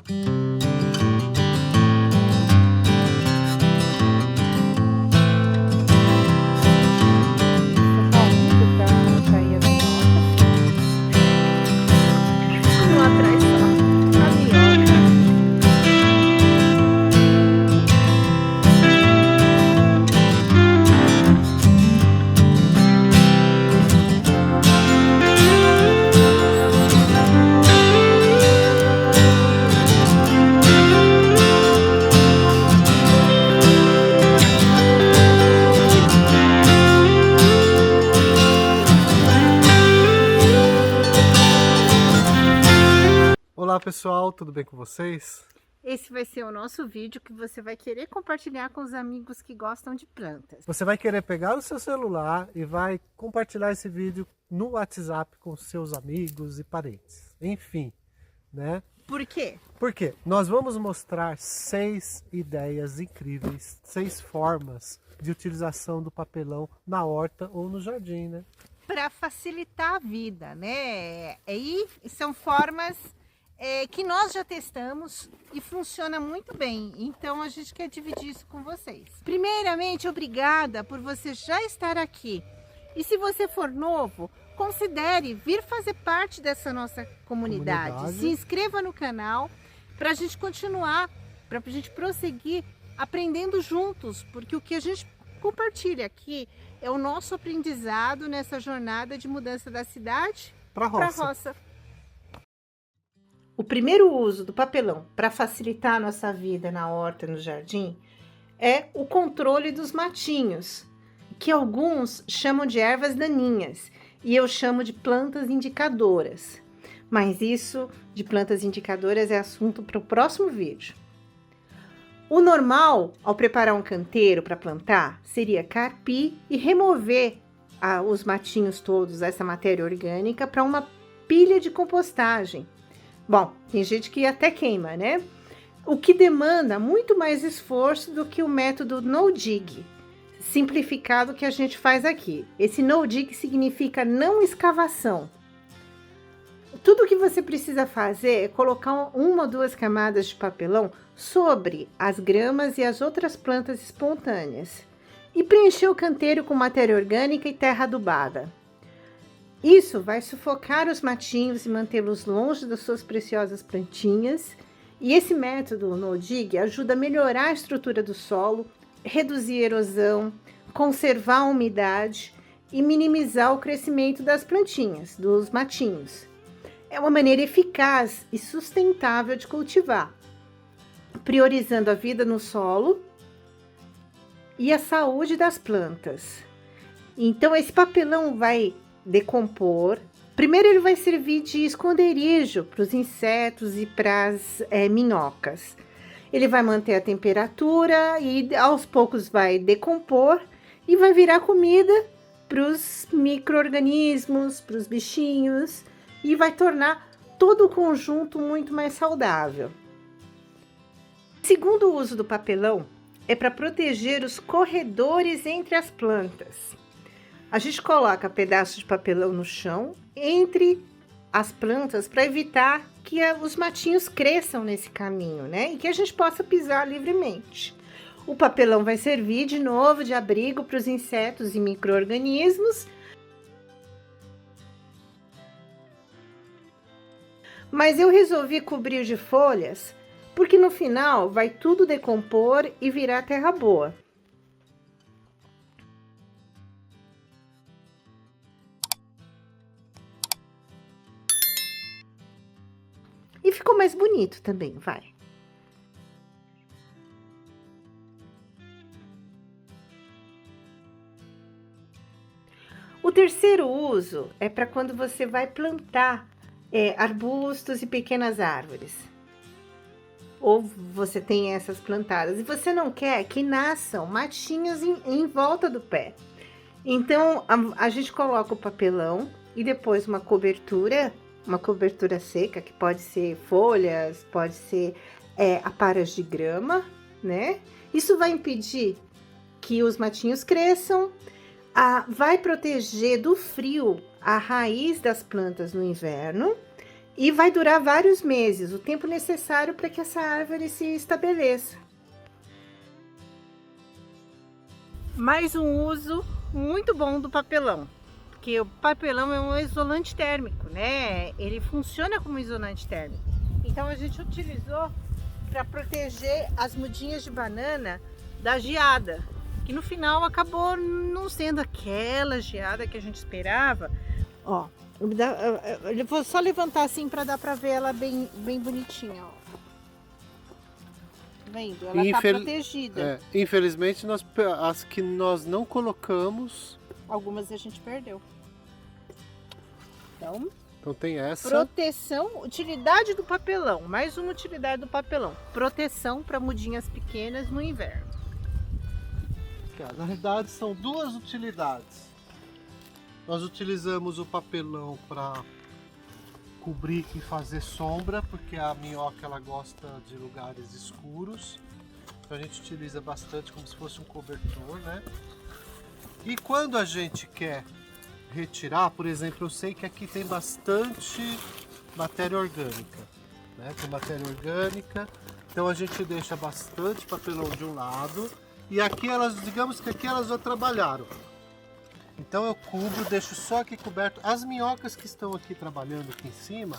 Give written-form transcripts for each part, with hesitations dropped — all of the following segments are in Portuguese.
Tá úmido pra cair as minhocas. Lá atrás só a minhoca. Olá pessoal, tudo bem com vocês? Esse vai ser o nosso vídeo que você vai querer compartilhar com os amigos que gostam de plantas. Você vai querer pegar o seu celular e vai compartilhar esse vídeo no WhatsApp com seus amigos e parentes. Enfim, né? Por quê? Porque nós vamos mostrar 6 ideias incríveis, 6 formas de utilização do papelão na horta ou no jardim, né? Para facilitar a vida, né? E são formas que nós já testamos e funciona muito bem. Então a gente quer dividir isso com vocês. Primeiramente, obrigada por você já estar aqui. E se você for novo, considere vir fazer parte dessa nossa comunidade. Se inscreva no canal para a gente continuar, para a gente prosseguir aprendendo juntos, porque o que a gente compartilha aqui é o nosso aprendizado nessa jornada de mudança da cidade para a roça. O primeiro uso do papelão para facilitar a nossa vida na horta, no jardim, é o controle dos matinhos, que alguns chamam de ervas daninhas e eu chamo de plantas indicadoras. Mas isso de plantas indicadoras é assunto para o próximo vídeo. O normal, ao preparar um canteiro para plantar, seria carpir e remover os matinhos todos, essa matéria orgânica, para uma pilha de compostagem. Bom, tem gente que até queima, né? O que demanda muito mais esforço do que o método no-dig, simplificado que a gente faz aqui. Esse no-dig significa não escavação. Tudo que você precisa fazer é colocar 1 ou 2 camadas de papelão sobre as gramas e as outras plantas espontâneas e preencher o canteiro com matéria orgânica e terra adubada. Isso vai sufocar os matinhos e mantê-los longe das suas preciosas plantinhas. E esse método no-dig ajuda a melhorar a estrutura do solo, reduzir a erosão, conservar a umidade e minimizar o crescimento das plantinhas, dos matinhos. É uma maneira eficaz e sustentável de cultivar, priorizando a vida no solo e a saúde das plantas. Então, esse papelão vai decompor. Primeiro, ele vai servir de esconderijo para os insetos e para as minhocas. Ele vai manter a temperatura e aos poucos vai decompor e vai virar comida para os micro-organismos, para os bichinhos, e vai tornar todo o conjunto muito mais saudável. O segundo uso do papelão é para proteger os corredores entre as plantas. A gente coloca pedaços de papelão no chão entre as plantas para evitar que os matinhos cresçam nesse caminho, né? E que a gente possa pisar livremente. O papelão vai servir de novo de abrigo para os insetos e micro-organismos. Mas eu resolvi cobrir de folhas, porque no final vai tudo decompor e virar terra boa. E ficou mais bonito também, vai. O terceiro uso é para quando você vai plantar arbustos e pequenas árvores. Ou você tem essas plantadas e você não quer que nasçam matinhos em volta do pé. Então, a gente coloca o papelão e depois uma cobertura seca, que pode ser folhas, pode ser aparas de grama, né? Isso vai impedir que os matinhos cresçam, vai proteger do frio a raiz das plantas no inverno E vai durar vários meses, o tempo necessário para que essa árvore se estabeleça. Mais um uso muito bom do papelão, porque o papelão é um isolante térmico, né? Ele funciona como isolante térmico. Então a gente utilizou para proteger as mudinhas de banana da geada, que no final acabou não sendo aquela geada que a gente esperava. Ó, eu vou só levantar assim para dar para ver ela bem bonitinha, ó. Tá vendo? Ela tá protegida. Infelizmente, as que nós não colocamos, algumas a gente perdeu. Então tem essa. Proteção, utilidade do papelão. Mais uma utilidade do papelão. Proteção para mudinhas pequenas no inverno. Na realidade, são duas utilidades. Nós utilizamos o papelão para cobrir e fazer sombra, porque a minhoca ela gosta de lugares escuros. Então a gente utiliza bastante como se fosse um cobertor, né? E quando a gente quer retirar, por exemplo, eu sei que aqui tem bastante matéria orgânica, né? Tem matéria orgânica, então a gente deixa bastante papelão de um lado e aqui elas, digamos que aqui elas já trabalharam. Então eu cubro, deixo só aqui coberto. As minhocas que estão aqui trabalhando aqui em cima,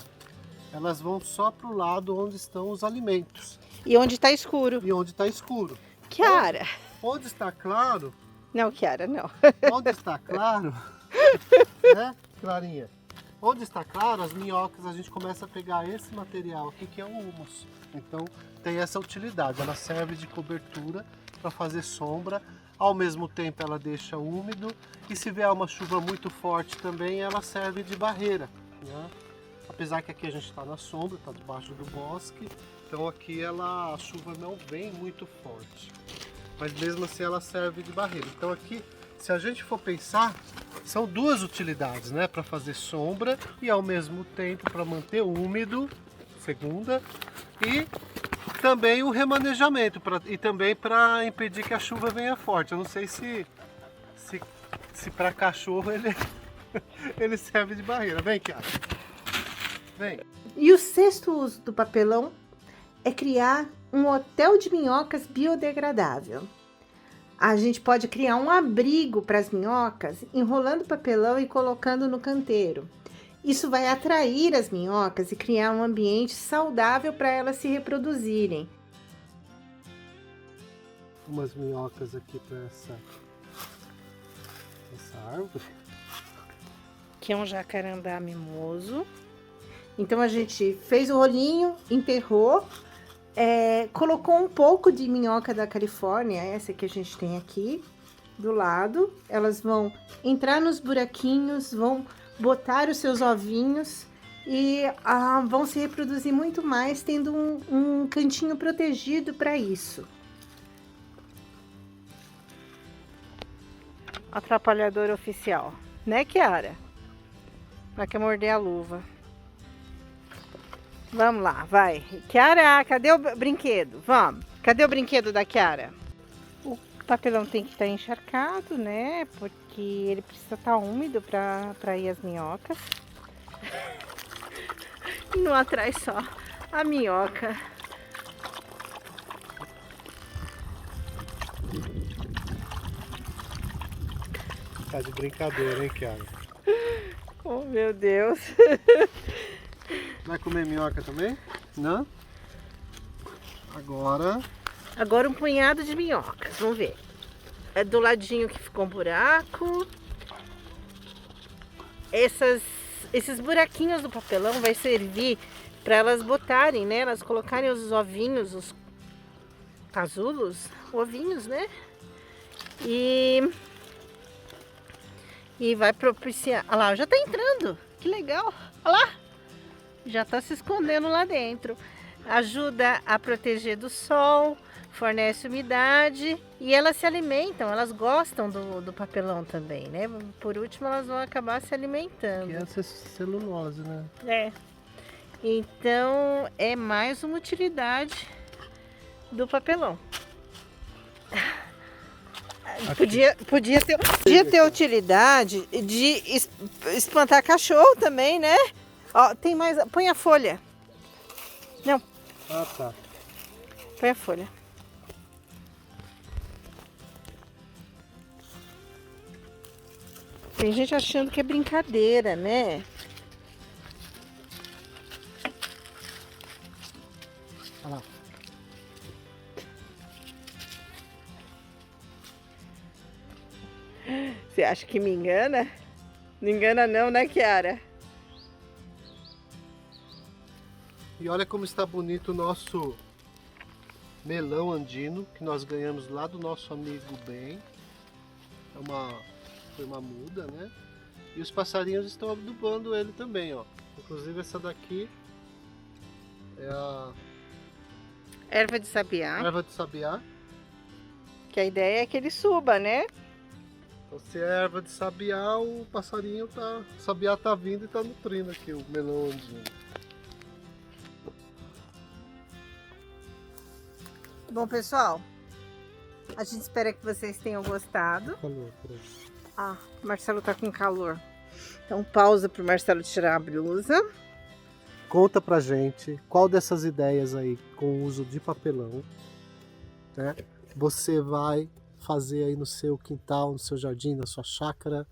elas vão só para o lado onde estão os alimentos. E onde está escuro. E onde está escuro. Kiara. Onde está claro... Não, Kiara, não. Onde está claro, né, Clarinha? Onde está claro, as minhocas, a gente começa a pegar esse material aqui, que é o humus. Então tem essa utilidade, ela serve de cobertura para fazer sombra. Ao mesmo tempo ela deixa úmido e se vier uma chuva muito forte também ela serve de barreira, né? Apesar que aqui a gente está na sombra, está debaixo do bosque, então aqui a chuva não vem muito forte, mas mesmo assim ela serve de barreira. Então aqui, se a gente for pensar, são duas utilidades, né? Para fazer sombra e ao mesmo tempo para manter úmido, segunda, e também o remanejamento e também para impedir que a chuva venha forte. Eu não sei se para cachorro ele serve de barreira. Vem, Kiara. Vem. E o sexto uso do papelão é criar um hotel de minhocas biodegradável. A gente pode criar um abrigo para as minhocas enrolando papelão e colocando no canteiro. Isso vai atrair as minhocas e criar um ambiente saudável para elas se reproduzirem. Umas minhocas aqui para essa árvore. Que é um jacarandá mimoso. Então a gente fez o rolinho, enterrou, colocou um pouco de minhoca da Califórnia, essa que a gente tem aqui do lado. Elas vão entrar nos buraquinhos, vão botar os seus ovinhos e vão se reproduzir muito mais, tendo um cantinho protegido para isso. Atrapalhador oficial, né, Kiara? Ela quer morder a luva. Vamos lá, vai. Kiara, cadê o brinquedo? Vamos. Cadê o brinquedo da Kiara? O papelão tem que estar encharcado, né? Porque ele precisa estar úmido para ir as minhocas. E não atrai só a minhoca. Tá de brincadeira, hein, Kiara? Oh, meu Deus. Vai comer minhoca também? Não? Agora um punhado de minhocas, vamos ver. É do ladinho que ficou um buraco. Esses buraquinhos do papelão vai servir para elas botarem, né? Elas colocarem os ovinhos, os casulos, ovinhos, né? E vai propiciar. Olha lá, já tá entrando. Que legal. Olha lá. Já tá se escondendo lá dentro. Ajuda a proteger do sol, fornece umidade e elas se alimentam. Elas gostam do papelão também, né? Por último, elas vão acabar se alimentando. Que é essa celulose, né? É. Então, é mais uma utilidade do papelão. Podia ter utilidade de espantar cachorro também, né? Ó, tem mais. Põe a folha. Não, Ah, tá. põe a folha. Tem gente achando que é brincadeira, né? Olha lá. Você acha que me engana? Não engana não, né, Kiara? E olha como está bonito o nosso melão andino, que nós ganhamos lá do nosso amigo Ben. Foi uma muda, né? E os passarinhos estão adubando ele também, ó. Inclusive essa daqui é a Erva de sabiá. erva de sabiá. Que a ideia é que ele suba, né? Então, se é erva de sabiá, o passarinho tá. O sabiá tá vindo e tá nutrindo aqui o melão andino. Bom, pessoal, a gente espera que vocês tenham gostado. Calor, peraí. Ah, o Marcelo tá com calor. Então pausa pro Marcelo tirar a blusa. Conta pra gente qual dessas ideias aí com o uso de papelão, né, você vai fazer aí no seu quintal, no seu jardim, na sua chácara,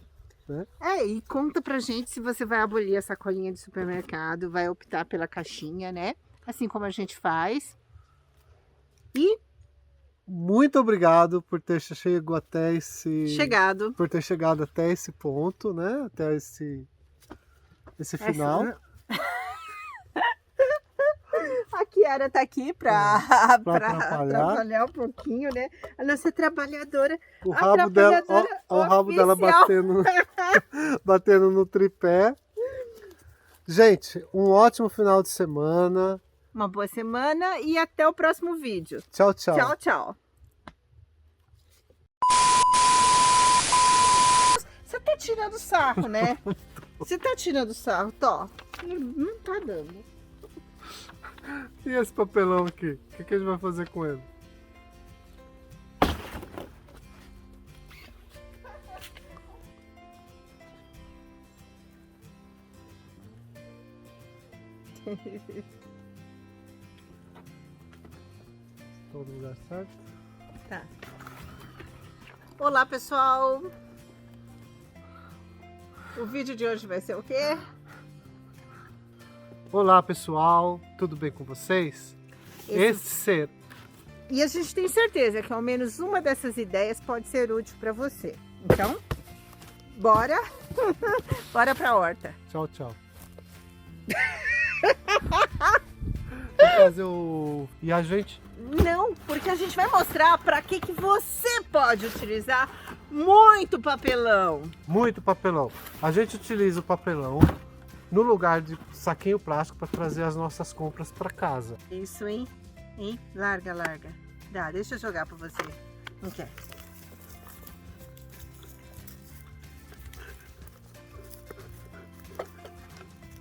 né? E conta pra gente se você vai abolir a sacolinha de supermercado, vai optar pela caixinha, né? Assim como a gente faz. E Muito obrigado por ter chegado até chegado. por ter chegado até esse ponto, né? Até esse final. A Kiara tá aqui pra atrapalhar um pouquinho, né? A nossa trabalhadora. O rabo dela, ó, o rabo dela batendo no tripé. Gente, um ótimo final de semana. Uma boa semana e até o próximo vídeo. Tchau, tchau. Tchau, tchau. Você tá tirando sarro, né? Você tá tirando sarro, Tó. Não tá dando. E esse papelão aqui? O que a gente vai fazer com ele? Estou no lugar certo? Tá. Olá, pessoal. O vídeo de hoje vai ser o quê? Olá, pessoal. Tudo bem com vocês? E a gente tem certeza que ao menos uma dessas ideias pode ser útil para você. Então, bora! Bora pra horta. Tchau, tchau. Vou fazer o... E a gente? Não, porque a gente vai mostrar para que você pode utilizar muito papelão. Muito papelão. A gente utiliza o papelão no lugar de saquinho plástico para trazer as nossas compras para casa. Isso, hein? Hein? Larga, larga. Dá, deixa eu jogar para você. Não quer?